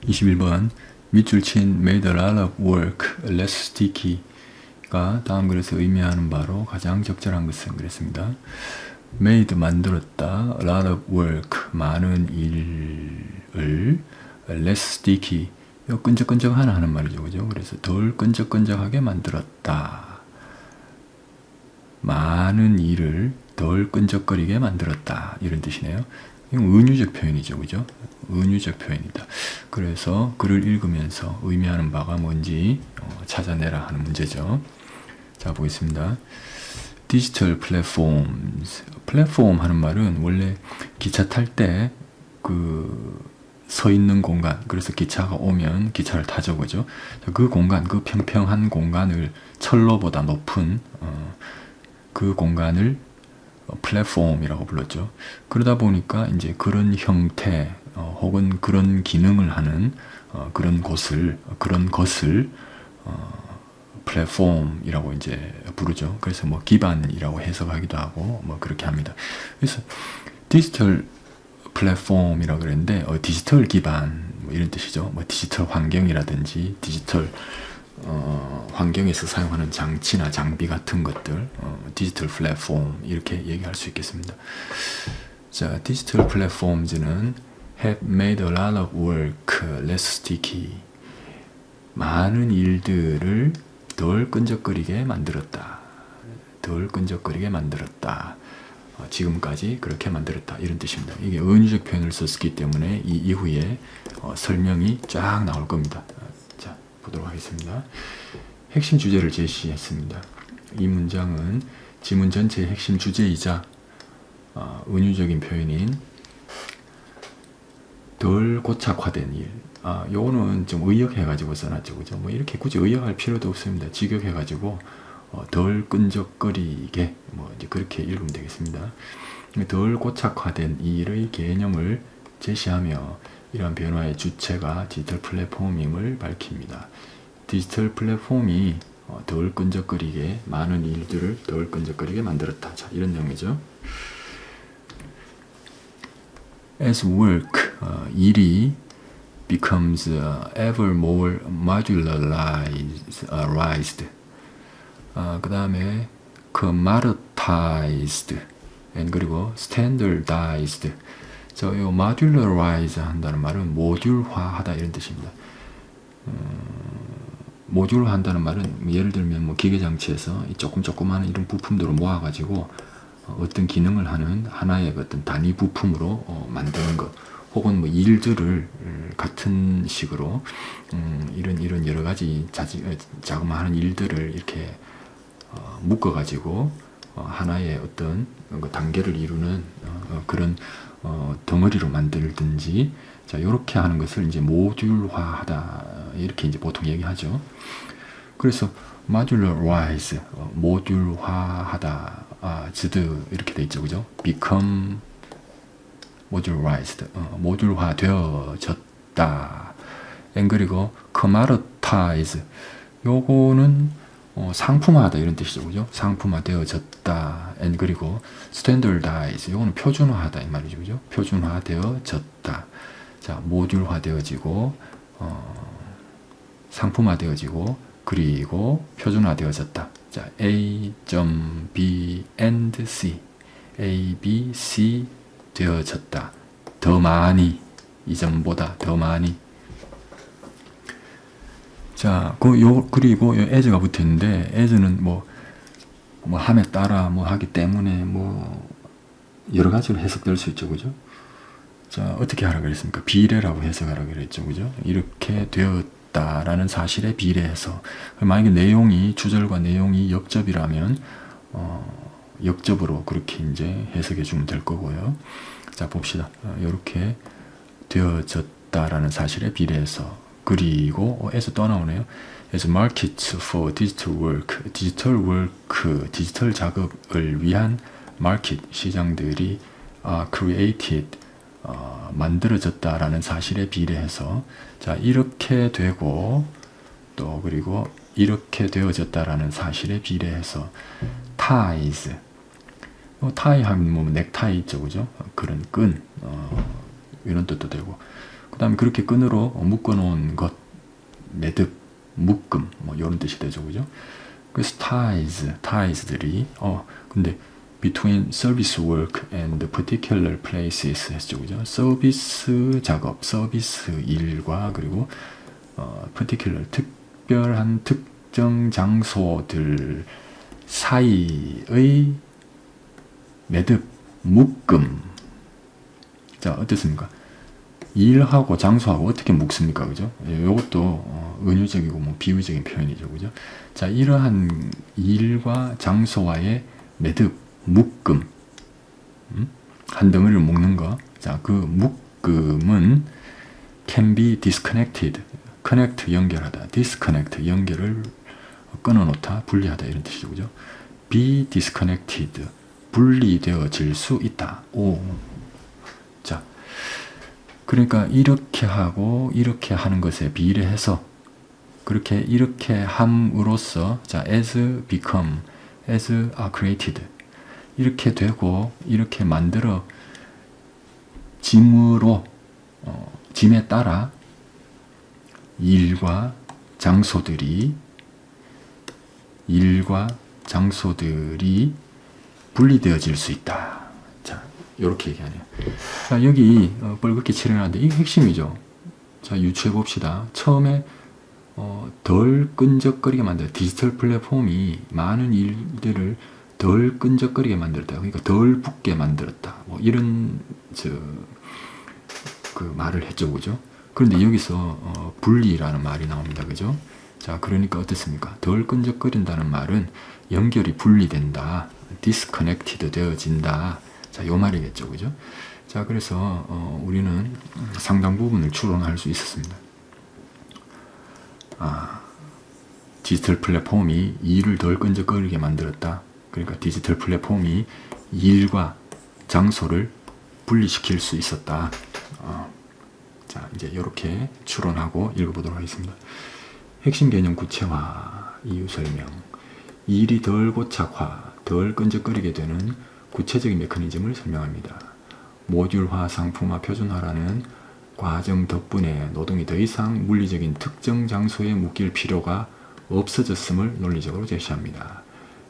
21번 밑줄 친 made a lot of work less sticky가 다음 글에서 의미하는 바로 가장 적절한 것은 그랬습니다. made 만들었다, a lot of work 많은 일을, less sticky 끈적끈적하나 하는 말이죠, 그죠? 그래서 덜 끈적끈적하게 만들었다. 많은 일을 덜 끈적거리게 만들었다, 이런 뜻이네요. 이건 은유적 표현이죠, 그죠? 은유적 표현이다. 그래서 글을 읽으면서 의미하는 바가 뭔지 찾아내라 하는 문제죠. 자, 보겠습니다. 디지털 플랫폼스. 플랫폼 하는 말은 원래 기차 탈 때 서 있는 공간, 그래서 기차가 오면 기차를 타죠, 그죠? 그 공간, 그 평평한 공간을 철로보다 높은 그 공간을 플랫폼이라고 불렀죠. 그러다 보니까 이제 그런 형태 혹은 그런 기능을 하는 그런 것을 플랫폼이라고 이제 부르죠. 그래서 뭐 기반이라고 해석하기도 하고 뭐 그렇게 합니다. 그래서 디지털 플랫폼이라고 그랬는데 디지털 기반 뭐 이런 뜻이죠. 뭐 디지털 환경이라든지 디지털 환경에서 사용하는 장치나 장비 같은 것들, 디지털 플랫폼 이렇게 얘기할 수 있겠습니다. 자, 디지털 플랫폼즈는 have made a lot of work less sticky. 많은 일들을 덜 끈적거리게 만들었다. 덜 끈적거리게 만들었다. 지금까지 그렇게 만들었다, 이런 뜻입니다. 이게 은유적 표현을 썼기 때문에 이 이후에 설명이 쫙 나올 겁니다. 자, 보도록 하겠습니다. 핵심 주제를 제시했습니다. 이 문장은 지문 전체의 핵심 주제이자 은유적인 표현인 덜 고착화된 일. 요거는 좀 의역해가지고 써놨죠, 그죠? 뭐 이렇게 굳이 의역할 필요도 없습니다. 직역해가지고 덜 끈적거리게 뭐 이제 그렇게 읽으면 되겠습니다. 덜 고착화된 일의 개념을 제시하며 이러한 변화의 주체가 디지털 플랫폼임을 밝힙니다. 디지털 플랫폼이 덜 끈적거리게, 많은 일들을 덜 끈적거리게 만들었다. 자, 이런 내용이죠. As work, 일이 becomes ever more modularized. 그 다음에 commoditized, 그리고 standardized. 이 modularize 한다는 말은 모듈화하다, 이런 뜻입니다. 모듈화 한다는 말은 예를 들면 뭐 기계장치에서 조그마한 이런 부품들을 모아가지고 어떤 기능을 하는 하나의 어떤 단위 부품으로 만드는 것, 혹은 뭐 일들을 같은 식으로 이런 여러 가지 자그마한 일들을 이렇게 묶어가지고 하나의 어떤 단계를 이루는 그런 덩어리로 만들든지, 자, 이렇게 하는 것을 이제 모듈화하다, 이렇게 이제 보통 얘기하죠. 그래서 modularize, 모듈화하다, 즈드 이렇게 돼 있죠, 그죠? become modularized, 모듈화 되어졌다. 그리고 commoditize, 요거는 상품화하다, 이런 뜻이죠, 그죠? 상품화 되어졌다. 그리고 standardize, 요거는 표준화하다, 이 말이죠, 그죠? 표준화 되어졌다. 자, 모듈화 되어지고 상품화 되어지고 그리고 표준화 되어졌다. 자, A, B, and C, A, B, C 되어졌다. 더 많이, 이전보다 더 많이. 자, 그리고 as가 붙어 있는데, as는 뭐 함에 따라 뭐 하기 때문에 뭐 여러 가지로 해석될 수 있죠, 그죠? 자, 어떻게 하라 그랬습니까? 비례라고 해석하라 그랬죠, 그죠? 이렇게 되었다라는 사실에 비례해서, 만약에 내용이, 주절과 내용이 역접이라면 역접으로 그렇게 이제 해석해 주면 될 거고요. 자, 봅시다. 이렇게 되어졌다라는 사실에 비례해서, 그리고 에서 또 나오네요. as markets for digital work, 디지털 작업을 위한 마켓, 시장들이 created, 만들어졌다라는 사실에 비례해서, 자, 이렇게 되고 또 그리고 이렇게 되어졌다라는 사실에 비례해서 ties, 타이 하면 뭐 넥타이 있죠, 그죠? 그런 끈, 이런 뜻도 되고, 그 다음에 그렇게 끈으로 묶어 놓은 것, 매듭, 묶음, 뭐 이런 뜻이 되죠, 그죠? 그래서 ties들이 근데 between service work and particular places 했죠, 그죠? 서비스 작업, 서비스 일과 그리고 particular 특별한 특정 장소들 사이의 매듭, 묶음. 자, 어떻습니까? 일하고 장소하고 어떻게 묶습니까? 그죠? 이것도 은유적이고 뭐 비유적인 표현이죠. 그죠? 자, 이러한 일과 장소와의 매듭, 묶음. 한 덩어리를 묶는 거. 자, 그 묶음은 can be disconnected. connect, 연결하다. disconnect, 연결을 끊어놓다, 분리하다 이런 뜻이죠. 그죠? be disconnected. 분리되어질 수 있다. 오. 자, 그러니까 이렇게 하고 이렇게 하는 것에 비례해서 그렇게 이렇게 함으로써 자, as become, as are created 이렇게 되고 이렇게 만들어 짐으로 짐에 따라 일과 장소들이 분리되어질 수 있다. 자, 이렇게 얘기하네요. 자, 여기 뻘겋게 칠해놨는데 이게 핵심이죠. 자, 유추해 봅시다. 처음에 덜 끈적거리게 만들다. 디지털 플랫폼이 많은 일들을 덜 끈적거리게 만들었다. 그러니까 덜 붙게 만들었다. 뭐 이런 그 말을 했죠, 그죠? 그런데 여기서 분리라는 말이 나옵니다, 그죠? 자, 그러니까 어떻습니까? 덜 끈적거린다는 말은 연결이 분리된다, disconnected 되어진다. 자, 요 말이겠죠, 그죠? 자, 그래서 우리는 상당 부분을 추론할 수 있었습니다. 디지털 플랫폼이 일을 덜 끈적거리게 만들었다. 그러니까 디지털 플랫폼이 일과 장소를 분리시킬 수 있었다. 자, 이제 이렇게 추론하고 읽어보도록 하겠습니다. 핵심 개념 구체화, 이유 설명. 일이 덜 고착화, 덜 끈적거리게 되는 구체적인 메커니즘을 설명합니다. 모듈화, 상품화, 표준화라는 과정 덕분에 노동이 더 이상 물리적인 특정 장소에 묶일 필요가 없어졌음을 논리적으로 제시합니다.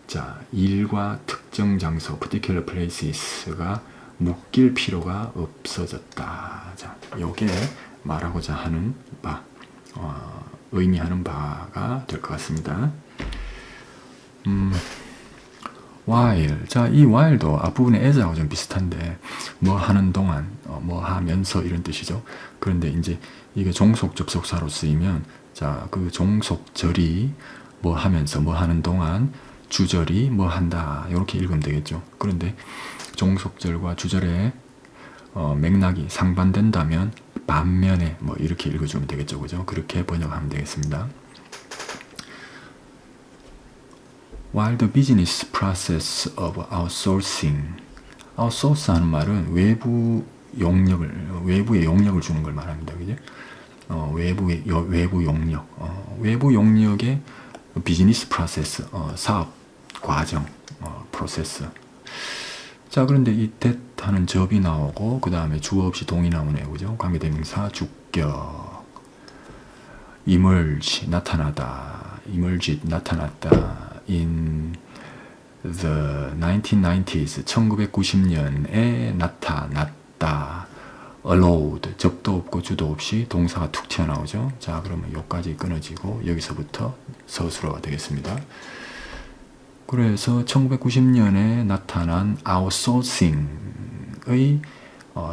자, 일과 특정 장소, particular places가 묶일 필요가 없어졌다. 자, 요게 말하고자 하는 바, 의미하는 바가 될 것 같습니다. while. 자, 이 while도 앞부분에 as하고 좀 비슷한데, 뭐 하는 동안, 뭐 하면서 이런 뜻이죠. 그런데 이제 이게 종속 접속사로 쓰이면, 자, 그 종속절이 뭐 하면서, 뭐 하는 동안, 주절이 뭐 한다. 이렇게 읽으면 되겠죠. 그런데 종속절과 주절의 맥락이 상반된다면, 반면에 뭐 이렇게 읽어주면 되겠죠. 그죠? 그렇게 번역하면 되겠습니다. While the business process of outsourcing, outsource 하는 말은 외부의 용역을 주는 걸 말합니다. 그죠? 외부 용역, 외부 용역의 비즈니스 프로세스, 사업 과정, 프로세스. 자, 그런데 이 that 하는 접이 나오고 그 다음에 주어 없이 동이 나오네요. 그죠? 관계대명사 주격, emerge 나타나다, emerged 나타났다. In the 1990s, 1990년에 나타났다. allowed, 접도 없고 주도 없이 동사가 툭 튀어나오죠. 자, 그러면 여기까지 끊어지고 여기서부터 서술어가 되겠습니다. 그래서 1990년에 나타난 아웃소싱의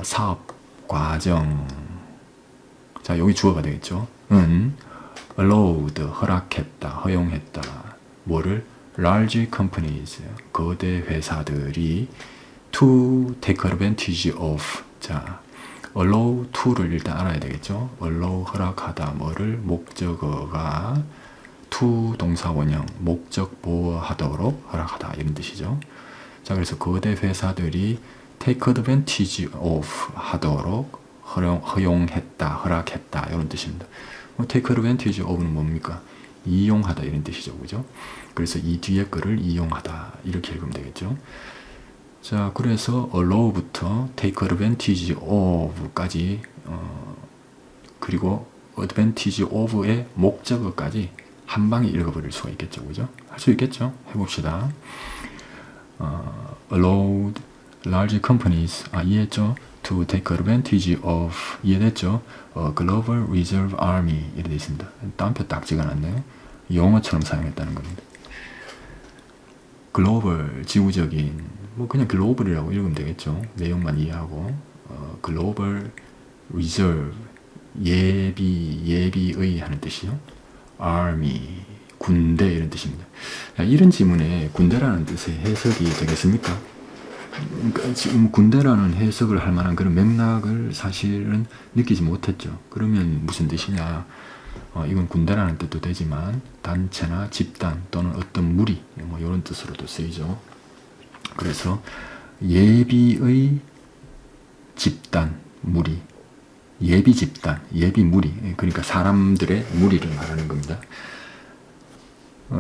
사업 과정. 자, 여기 주어가 되겠죠. allowed, 허락했다, 허용했다. 뭐를? large companies, 거대 회사들이 to take advantage of. 자, allow to를 일단 알아야 되겠죠. allow, 허락하다. 뭐를? 목적어가 to 동사 원형, 목적 보호하도록 허락하다 이런 뜻이죠. 자, 그래서 거대 회사들이 take advantage of 하도록 허용했다, 허락했다 이런 뜻입니다. take advantage of는 뭡니까? 이용하다 이런 뜻이죠. 그죠? 그래서 이 뒤에 거를 이용하다 이렇게 읽으면 되겠죠. 자, 그래서 allow부터 take advantage of까지, 그리고 advantage of의 목적어까지 한 방에 읽어버릴 수가 있겠죠, 그죠? 할 수 있겠죠? 해봅시다. allowed large companies, 이해했죠? to take advantage of, 이해됐죠? global reserve army, 이렇게 되어 있습니다. 따옴표 딱 찍어놨네요. 영어처럼 사용했다는 겁니다. 글로벌, 지구적인, 뭐 그냥 글로벌이라고 읽으면 되겠죠. 내용만 이해하고, 글로벌 리저브, 예비의 하는 뜻이요. army, 군대 이런 뜻입니다. 이런 지문에 군대라는 뜻의 해석이 되겠습니까? 그러니까 지금 군대라는 해석을 할 만한 그런 맥락을 사실은 느끼지 못했죠. 그러면 무슨 뜻이냐? 이건 군대라는 뜻도 되지만 단체나 집단 또는 어떤 무리 뭐 이런 뜻으로도 쓰이죠. 그래서 예비의 집단, 무리, 예비 집단, 예비 무리, 그러니까 사람들의 무리를 말하는 겁니다.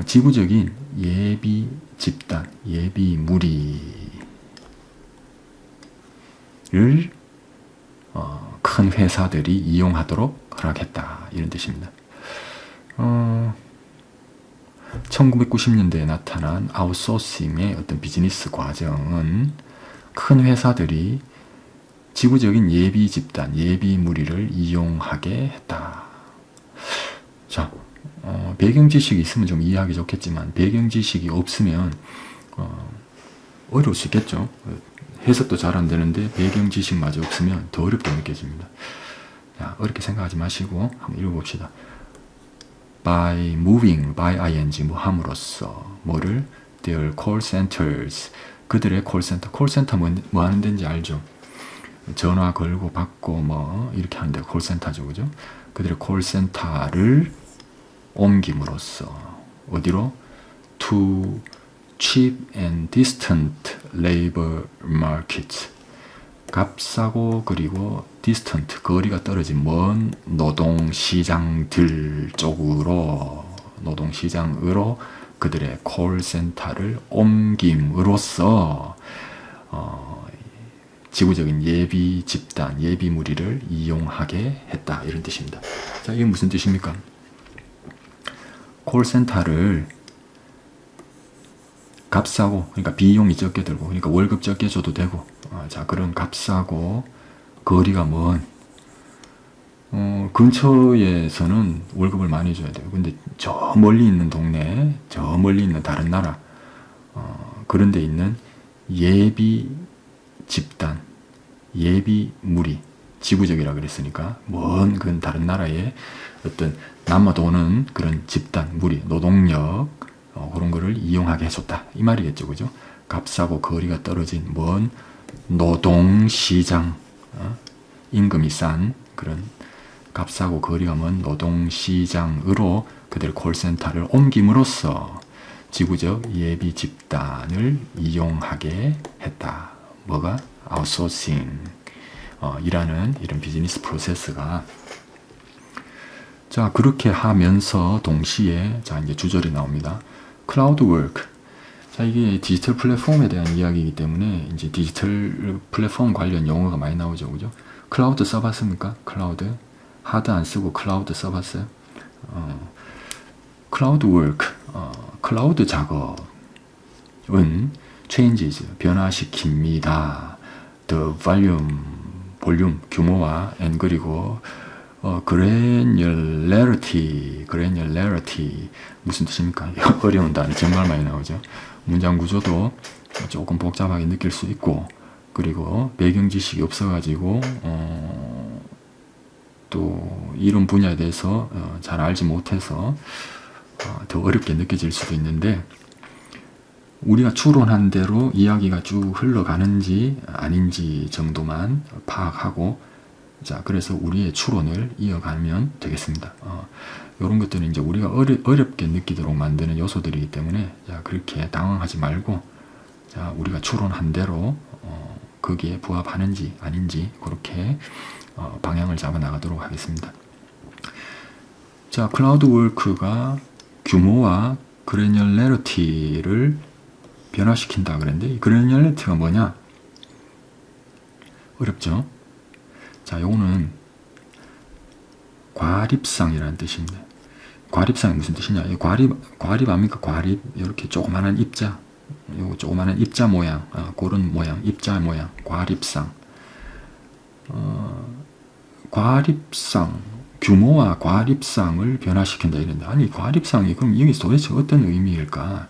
지구적인 예비 집단, 예비 무리를 큰 회사들이 이용하도록 허락했다, 이런 뜻입니다. 1990년대에 나타난 아웃소싱의 어떤 비즈니스 과정은 큰 회사들이 지구적인 예비 집단, 예비 무리를 이용하게 했다. 자, 배경 지식이 있으면 좀 이해하기 좋겠지만 배경 지식이 없으면 어려울 수 있겠죠. 해석도 잘 안 되는데 배경 지식마저 없으면 더 어렵게 느껴집니다. 자, 어렵게 생각하지 마시고 한번 읽어봅시다. by moving, by ing, 뭐 함으로써 뭐를 their call centers, 그들의 콜센터, 콜센터 뭐 하는 데인지 알죠? 전화 걸고 받고 뭐 이렇게 하는데 콜센터죠, 그죠? 그들의 콜센터를 옮김으로써 어디로? to cheap and distant labor markets, 값싸고 그리고 distant, 거리가 떨어진 먼 노동시장들 쪽으로, 노동시장으로 그들의 콜센터를 옮김으로써 지구적인 예비 집단, 예비 무리를 이용하게 했다, 이런 뜻입니다. 자, 이게 무슨 뜻입니까? 콜센터를 값싸고, 그러니까 비용이 적게 들고, 그러니까 월급 적게 줘도 되고, 자, 그런 값싸고 거리가 먼 근처에서는 월급을 많이 줘야 돼요. 근데 저 멀리 있는 동네, 저 멀리 있는 다른 나라, 그런 데 있는 예비 집단, 예비 무리, 지구적이라 그랬으니까 먼 그 다른 나라에 어떤 남아도는 그런 집단, 무리, 노동력, 그런 거를 이용하게 해줬다, 이 말이겠죠, 그죠? 값싸고 거리가 떨어진 먼 노동시장, 임금이 싼 그런 값싸고 거리가 먼 노동시장으로 그들 콜센터를 옮김으로써 지구적 예비 집단을 이용하게 했다. 뭐가? 아웃소싱 이라는 이런 비즈니스 프로세스가. 자, 그렇게 하면서 동시에 자, 이제 주절이 나옵니다. 클라우드 워크. 자, 이게 디지털 플랫폼에 대한 이야기이기 때문에 이제 디지털 플랫폼 관련 용어가 많이 나오죠, 그죠? 클라우드 써봤습니까? 클라우드 하드 안 쓰고 클라우드 써봤어요? 클라우드 워크, 클라우드 작업은 changes, 변화시킵니다. the volume, 볼륨, 규모와 and 그리고 granularity 무슨 뜻입니까? 어려운 단어 정말 많이 나오죠. 문장 구조도 조금 복잡하게 느낄 수 있고, 그리고 배경 지식이 없어가지고 또 이런 분야에 대해서 잘 알지 못해서 더 어렵게 느껴질 수도 있는데, 우리가 추론한 대로 이야기가 쭉 흘러가는지 아닌지 정도만 파악하고, 자, 그래서 우리의 추론을 이어가면 되겠습니다. 이런 것들은 이제 우리가 어렵게 느끼도록 만드는 요소들이기 때문에, 자, 그렇게 당황하지 말고, 자, 우리가 추론한 대로 거기에 부합하는지 아닌지 그렇게 방향을 잡아 나가도록 하겠습니다. 자, 클라우드 워크가 규모와 그래뉴러리티를 변화시킨다 그랬는데 이 granularity 뭐냐? 어렵죠? 자, 요거는 과립상이라는 뜻입니다. 과립상이 무슨 뜻이냐? 이 과립 아닙니까? 과립. 이렇게 조그마한 입자. 요거 조그마한 입자 모양. 그런 모양. 입자 모양. 과립상. 과립상. 규모와 과립상을 변화시킨다 이런다. 아니, 과립상이 그럼 여기 도대체 어떤 의미일까?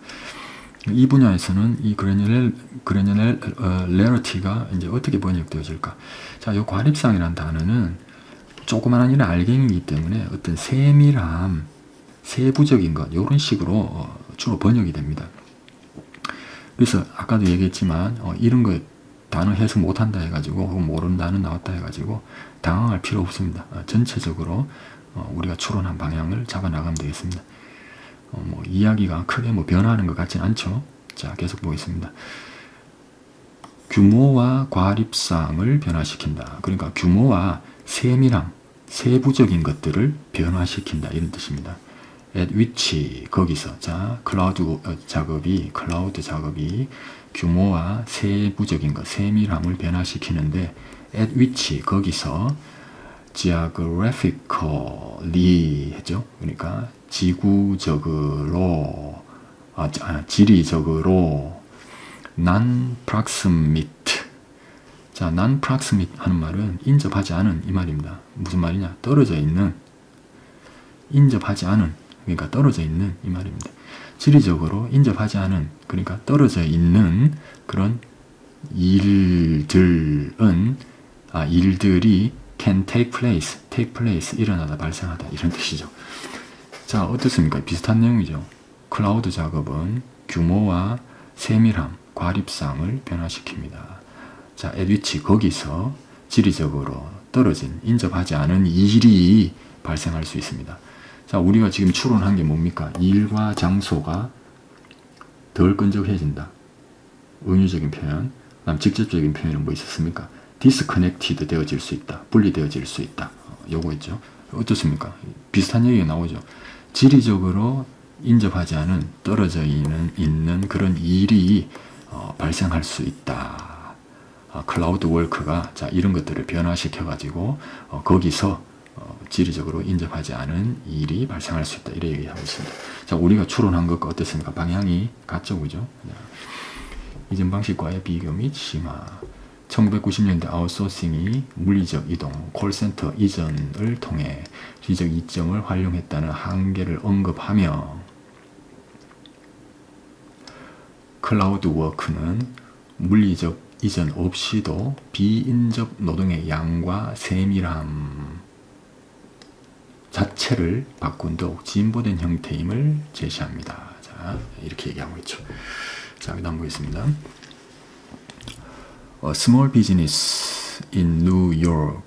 이 분야에서는 이 granularity가 이제 어떻게 번역되어질까? 자, 이 과립상이라는 단어는 조그마한 이런 알갱이이기 때문에 어떤 세밀함, 세부적인 것, 이런 식으로 주로 번역이 됩니다. 그래서 아까도 얘기했지만 이런 거 단어 해석 못한다 해가지고 혹은 모르는 단어 나왔다 해가지고 당황할 필요 없습니다. 전체적으로 우리가 추론한 방향을 잡아 나가면 되겠습니다. 뭐 이야기가 크게 뭐 변하는 것 같진 않죠. 자, 계속 보겠습니다. 규모와 과립상을 변화시킨다. 그러니까 규모와 세밀함, 세부적인 것들을 변화시킨다 이런 뜻입니다. at which 거기서 자 클라우드 작업이 규모와 세부적인 것, 세밀함을 변화시키는데 at which 거기서 geographically 했죠. 그러니까 지구적으로 지리적으로 non-proximate. 자, non-proximate 하는 말은 인접하지 않은 이 말입니다. 무슨 말이냐? 떨어져 있는, 인접하지 않은, 그러니까 떨어져 있는 이 말입니다. 지리적으로 인접하지 않은, 그러니까 떨어져 있는 그런 일들이 can take place, 일어나다, 발생하다 이런 뜻이죠. 자, 어떻습니까? 비슷한 내용이죠. 클라우드 작업은 규모와 세밀함, 과립상을 변화시킵니다. 자, at which 거기서 지리적으로 떨어진, 인접하지 않은 일이 발생할 수 있습니다. 자, 우리가 지금 추론한 게 뭡니까? 일과 장소가 덜 끈적해진다. 은유적인 표현. 그다음 직접적인 표현은 뭐 있었습니까? disconnected 되어질 수 있다. 분리되어질 수 있다. 요거 있죠. 어떻습니까? 비슷한 얘기가 나오죠. 지리적으로 인접하지 않은, 떨어져 있는 그런 일이 발생할 수 있다. 클라우드 워크가 자, 이런 것들을 변화시켜가지고 거기서 지리적으로 인접하지 않은 일이 발생할 수 있다. 이렇게 얘기하고 있습니다. 자, 우리가 추론한 것과 어떻습니까? 방향이 같죠, 그죠? 이전 방식과의 비교 및 심화. 1990년대 아웃소싱이 물리적 이동, 콜센터 이전을 통해 지적 이점을 활용했다는 한계를 언급하며 클라우드 워크는 물리적 이전 없이도 비인접 노동의 양과 세밀함 자체를 바꾼 더욱 진보된 형태임을 제시합니다. 자, 이렇게 얘기하고 있죠. 자, 그다음 보겠습니다. small business in New York.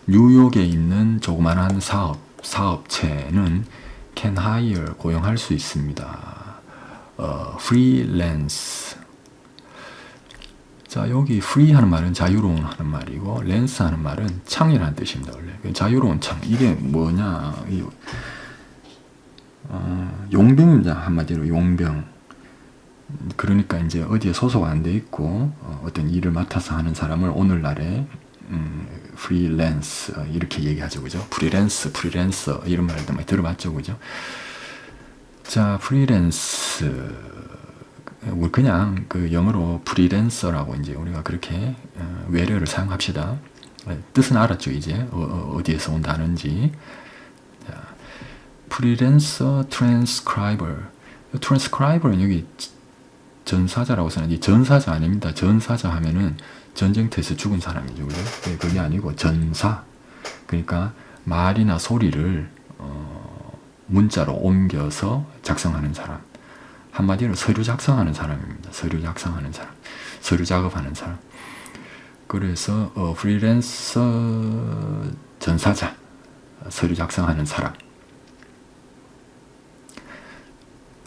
뉴욕에 있는 조그만한 사업체는 can hire, 고용할 수 있습니다. freelance. 자, 여기 free 하는 말은 자유로운 하는 말이고 lance 하는 말은 창이라는 뜻입니다. 원래 자유로운 창. 이게 뭐냐? 용병입니다. 한마디로 용병. 그러니까 이제 어디에 소속 안 돼 있고 어떤 일을 맡아서 하는 사람을 오늘날에 프리랜스 이렇게 얘기하죠, 그죠? 프리랜서 이런 말도 많이 들어봤죠, 그죠? 자, 프리랜스 그냥 그 영어로 프리랜서라고 이제 우리가 그렇게 외래어를 사용합시다. 뜻은 알았죠, 이제 어디에서 온 단어인지. 자, 프리랜서 트랜스크라이버는 여기 전사자라고 써놨는데 전사자 아닙니다. 전사자 하면은 전쟁터에서 죽은 사람이죠, 그죠? 그게 아니고 전사. 그러니까 말이나 소리를 문자로 옮겨서 작성하는 사람. 한마디로 서류 작성하는 사람입니다. 서류 작성하는 사람. 서류 작업하는 사람. 그래서 프리랜서 전사자. 서류 작성하는 사람.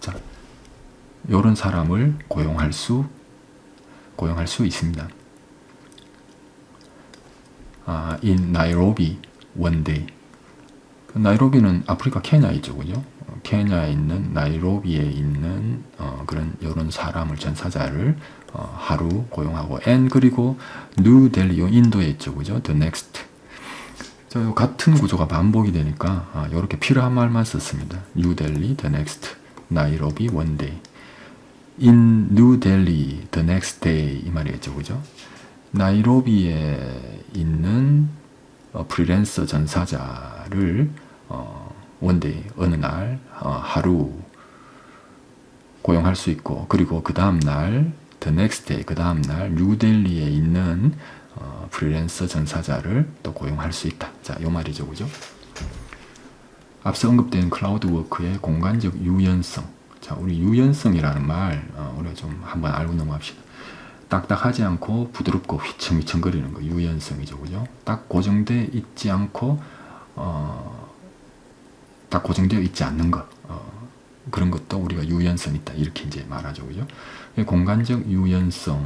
자, 이런 사람을 고용할 수 있습니다. in Nairobi one day. 나이로비는 아프리카 케냐 있죠, 그죠? 케냐에 있는 나이로비에 있는 그런 이런 사람을 전사자를 하루 고용하고 and 그리고 뉴델리 인도에 있죠, 그죠? The next. 저 같은 구조가 반복이 되니까 이렇게 필요한 말만 썼습니다. 뉴델리 the next, 나이로비 one day. In New Delhi the next day 이 말이겠죠, 그죠? 나이로비에 있는 프리랜서 전사자를 one day 어느 날 하루 고용할 수 있고 그리고 그 다음 날 the next day 그 다음 날 뉴델리에 있는 프리랜서 전사자를 또 고용할 수 있다. 자, 요 말이죠, 그죠? 앞서 언급된 클라우드 워크의 공간적 유연성. 자, 우리 유연성이라는 말 우리가 좀 한번 알고 넘어갑시다. 딱딱하지 않고 부드럽고 휘청휘청거리는 거 유연성이죠, 그죠? 딱 고정되어 있지 않고 딱 고정되어 있지 않는 것 그런 것도 우리가 유연성 있다 이렇게 이제 말하죠, 그죠? 공간적 유연성을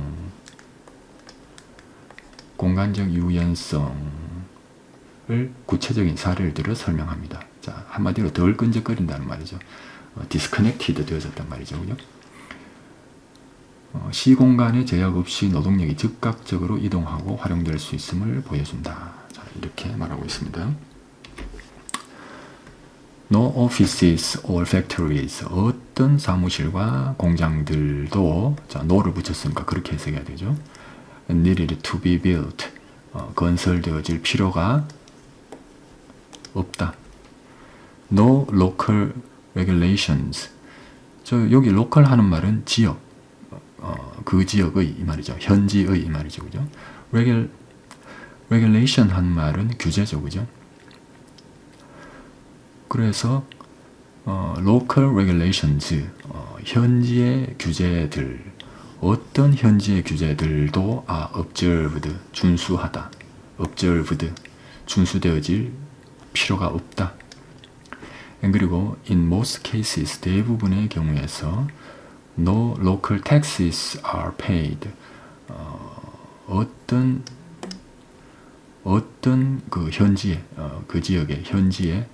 구체적인 사례를 들어 설명합니다. 자, 한마디로 덜 끈적거린다는 말이죠. 디스커넥티드 되어졌단 말이죠, 그죠? 시공간의 제약 없이 노동력이 즉각적으로 이동하고 활용될 수 있음을 보여준다. 자, 이렇게 말하고 있습니다. No offices or factories. 어떤 사무실과 공장들도 자, no를 붙였으니까 그렇게 해석해야 되죠. needed to be built. 건설되어질 필요가 없다. No local regulations. 저 여기 local 하는 말은 지역. 그 지역의 이 말이죠. 현지의 이 말이죠, 그죠? regulation 한 말은 규제죠, 그죠? 그래서 local regulations 현지의 규제들 어떤 현지의 규제들도 observed 준수하다. observed 준수되어질 필요가 없다. 그리고 in most cases 대부분의 경우에서 no local taxes are paid. 어떤 그 현지의 그 지역의 현지의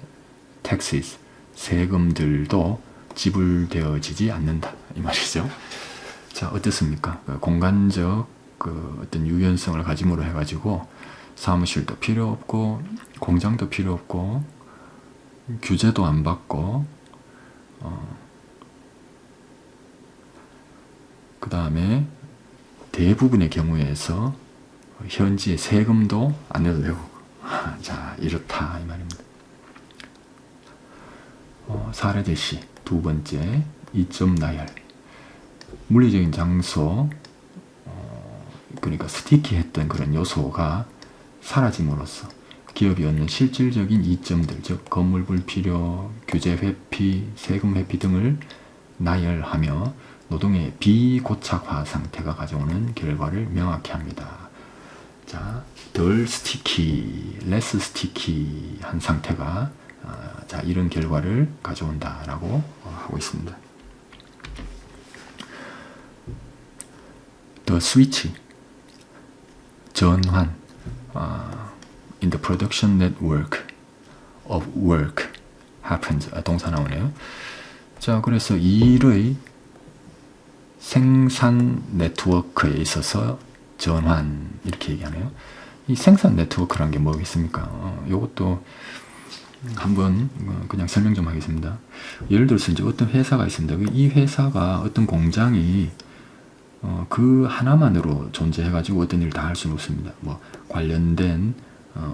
taxes 세금들도 지불되어지지 않는다 이 말이죠. 자, 어떻습니까? 공간적 그 어떤 유연성을 가짐으로 해가지고 사무실도 필요 없고 공장도 필요 없고 규제도 안 받고 그 다음에 대부분의 경우에서 현지의 세금도 안 내도 되고 자, 이렇다 이 말입니다. 사례 제시 두 번째 2점 나열 물리적인 장소 그러니까 스티키했던 그런 요소가 사라짐으로써 기업이 얻는 실질적인 이점들 즉 건물 불필요, 규제 회피, 세금 회피 등을 나열하며 노동의 비고착화 상태가 가져오는 결과를 명확히 합니다. 자, 덜 스티키, 레스 스티키한 상태가 자, 이런 결과를 가져온다라고 하고 있습니다. The switch, 전환, in the production network of work happens. 동사 나오네요. 자, 그래서 일의 생산 네트워크에 있어서 전환 이렇게 얘기하네요. 이 생산 네트워크란 게 뭐겠습니까? 이것도 한번 그냥 설명 좀 하겠습니다. 예를 들어서 이제 어떤 회사가 있습니다. 이 회사가 어떤 공장이 그 하나만으로 존재해가지고 어떤 일을 다 할 수는 없습니다. 뭐 관련된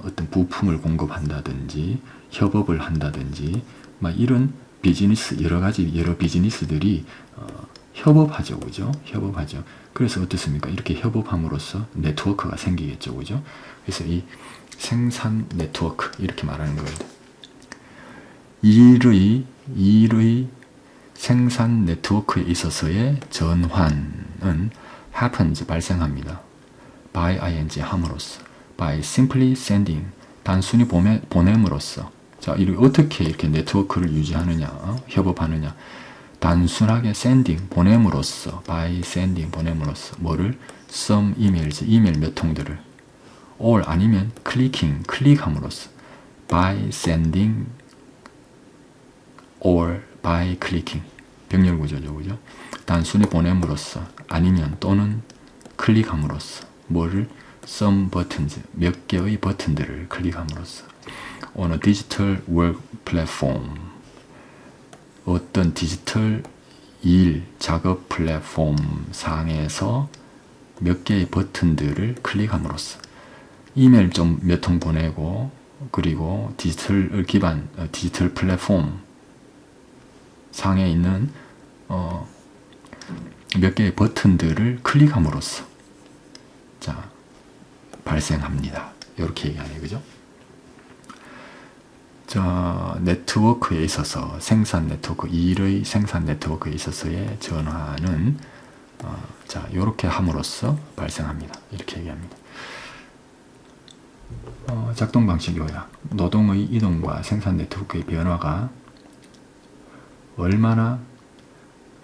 어떤 부품을 공급한다든지 협업을 한다든지 막 이런 비즈니스 여러 비즈니스들이 협업하죠, 그죠? 협업하죠. 그래서 어떻습니까? 이렇게 협업함으로써 네트워크가 생기겠죠, 그죠? 그래서 이 생산 네트워크 이렇게 말하는 겁니다. 일의 생산 네트워크에 있어서의 전환은 happens 발생합니다. by ing 함으로써 by simply sending 단순히 보냄으로써 자, 어떻게 이렇게 네트워크를 유지하느냐 협업하느냐 단순하게 sending 보냄으로써 by sending 보냄으로써 뭐를 some emails 이메일 몇 통들을 or 아니면 클릭함으로써 by sending or by clicking. 병렬 구조죠, 그죠? 단순히 보냄으로써, 아니면 또는 클릭함으로써, 뭐를? some buttons, 몇 개의 버튼들을 클릭함으로써. on a digital work platform, 어떤 디지털 일, 작업 플랫폼 상에서 몇 개의 버튼들을 클릭함으로써. 이메일 좀 몇 통 보내고, 그리고 디지털 기반, 디지털 플랫폼 상에 있는 몇 개의 버튼들을 클릭함으로써 자 발생합니다. 이렇게 얘기하네요, 그죠? 자, 네트워크에 있어서 생산 네트워크, 일의 생산 네트워크에 있어서의 전환은 자 이렇게 함으로써 발생합니다. 이렇게 얘기합니다. 작동 방식 요약. 노동의 이동과 생산 네트워크의 변화가 얼마나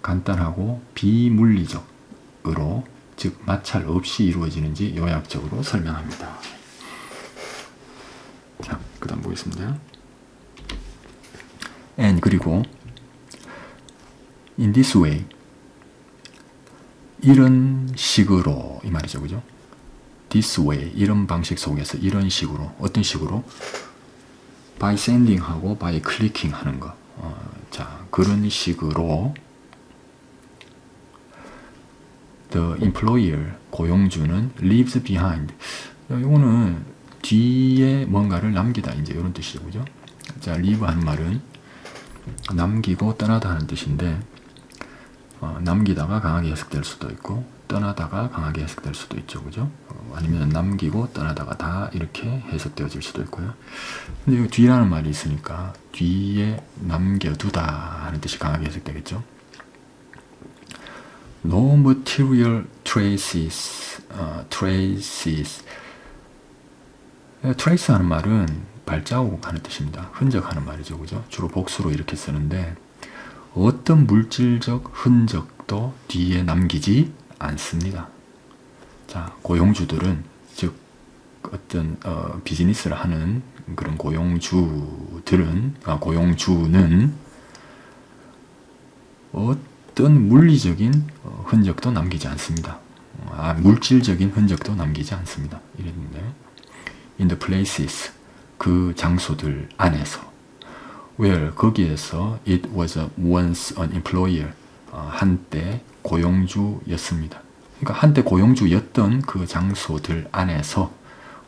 간단하고 비물리적으로, 즉 마찰 없이 이루어지는지 요약적으로 설명합니다. 자, 그 다음 보겠습니다. and 그리고 in this way, 이런 식으로 이 말이죠, 그죠? this way, 이런 방식 속에서, 이런 식으로, 어떤 식으로? by sending 하고 by clicking 하는 거. 자, 그런 식으로 the employer, 고용주는 leaves behind. 이거는 뒤에 뭔가를 남기다, 이제 이런 뜻이죠, 그죠? 자, leave 하는 말은 남기고 떠나다 하는 뜻인데, 남기다가 강하게 해석될 수도 있고, 떠나다가 강하게 해석될 수도 있죠, 그죠? 아니면 남기고 떠나다가 다 이렇게 해석되어질 수도 있고요. 근데 이 뒤라는 말이 있으니까 뒤에 남겨두다 하는 뜻이 강하게 해석되겠죠. No material traces, traces. trace 하는 말은 발자국 하는 뜻입니다. 흔적 하는 말이죠, 그죠? 주로 복수로 이렇게 쓰는데, 어떤 물질적 흔적도 뒤에 남기지 않습니다. 자, 고용주들은, 즉 어떤 비즈니스를 하는 그런 고용주들은, 고용주는 어떤 물리적인 흔적도 남기지 않습니다. 물질적인 흔적도 남기지 않습니다. 이랬는데요. In the places, 그 장소들 안에서, where, 거기에서 it was once an employer, 한때 고용주였습니다. 그러니까 한때 고용주였던 그 장소들 안에서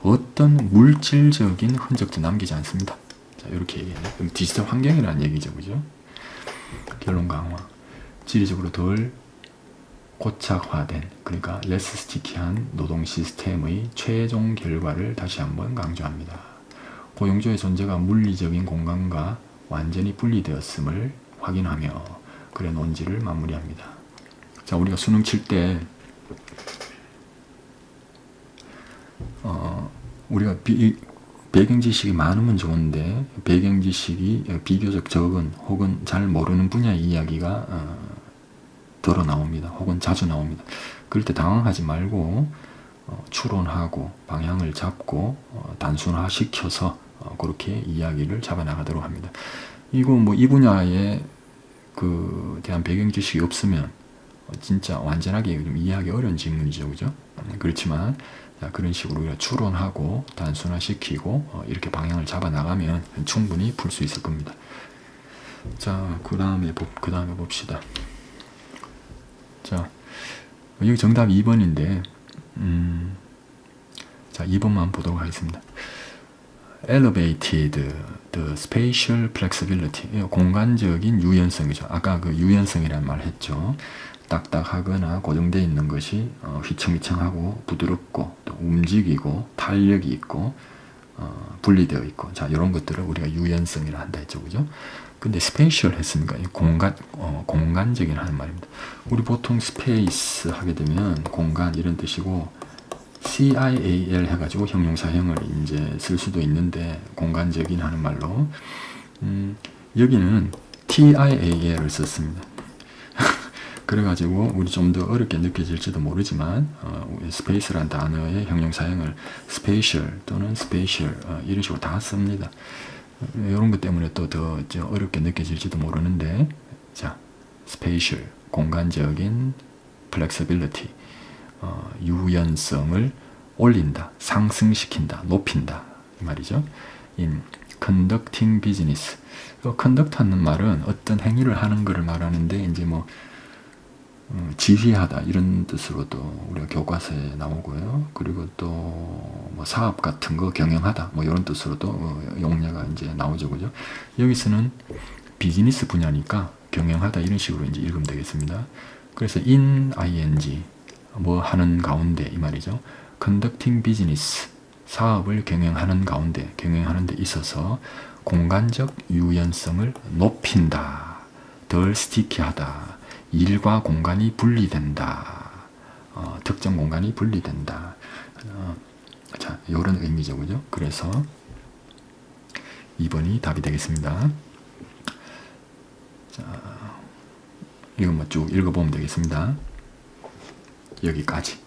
어떤 물질적인 흔적도 남기지 않습니다. 자, 이렇게 얘기해요. 디지털 환경이라는 얘기죠, 그죠? 결론 강화. 지리적으로 덜 고착화된, 그러니까 less sticky한 노동 시스템의 최종 결과를 다시 한번 강조합니다. 고용주의 존재가 물리적인 공간과 완전히 분리되었음을 확인하며 글의 논지를 마무리합니다. 자, 우리가 수능 칠 때 우리가 배경 지식이 많으면 좋은데 배경 지식이 비교적 적은 혹은 잘 모르는 분야의 이야기가 덜어 나옵니다. 혹은 자주 나옵니다. 그럴 때 당황하지 말고 추론하고 방향을 잡고 단순화시켜서 그렇게 이야기를 잡아나가도록 합니다. 이거 뭐 이 분야에 대한 배경 지식이 없으면 진짜 완전하게 좀 이해하기 어려운 질문이죠, 그죠? 그렇지만 그런 식으로 우리가 추론하고 단순화시키고 이렇게 방향을 잡아나가면 충분히 풀 수 있을 겁니다. 자, 그 다음에 봅시다. 자, 여기 정답 2번인데 자, 2번만 보도록 하겠습니다. Elevated the spatial flexibility, 공간적인 유연성이죠. 아까 그 유연성이라는 말 했죠. 딱딱하거나 고정되어 있는 것이 휘청휘청하고 부드럽고 또 움직이고 탄력이 있고 분리되어 있고, 자, 이런 것들을 우리가 유연성이라 한다 했죠, 그죠? 근데 스페이셜 했으니까 공간적인 하는 말입니다. 우리 보통 스페이스 하게 되면 공간 이런 뜻이고, CIAL 해가지고 형용사형을 이제 쓸 수도 있는데 공간적인 하는 말로 여기는 TIAL을 썼습니다. 그래가지고 우리 좀 더 어렵게 느껴질지도 모르지만 스페이스란 단어의 형용사형을 스페이셜 또는 스페이셜 이런 식으로 다 씁니다. 이런 것 때문에 또 더 어렵게 느껴질지도 모르는데, 자, spatial, 공간적인 flexibility, 유연성을 올린다, 상승시킨다, 높인다 이 말이죠. in conducting business. conduct하는 말은 어떤 행위를 하는 것을 말하는데, 이제 뭐 지휘하다 이런 뜻으로도 우리가 교과서에 나오고요. 그리고 또 뭐 사업 같은 거 경영하다 뭐 이런 뜻으로도 용례가 이제 나오죠, 그죠? 여기서는 비즈니스 분야니까 경영하다 이런 식으로 이제 읽으면 되겠습니다. 그래서 in ing 뭐 하는 가운데 이 말이죠. conducting business 사업을 경영하는 가운데 경영하는 데 있어서 공간적 유연성을 높인다, 덜 스티키하다, 일과 공간이 분리된다, 특정 공간이 분리된다. 자, 이런 의미죠, 그죠? 그래서 2번이 답이 되겠습니다. 자, 이거 뭐 쭉 읽어보면 되겠습니다. 여기까지.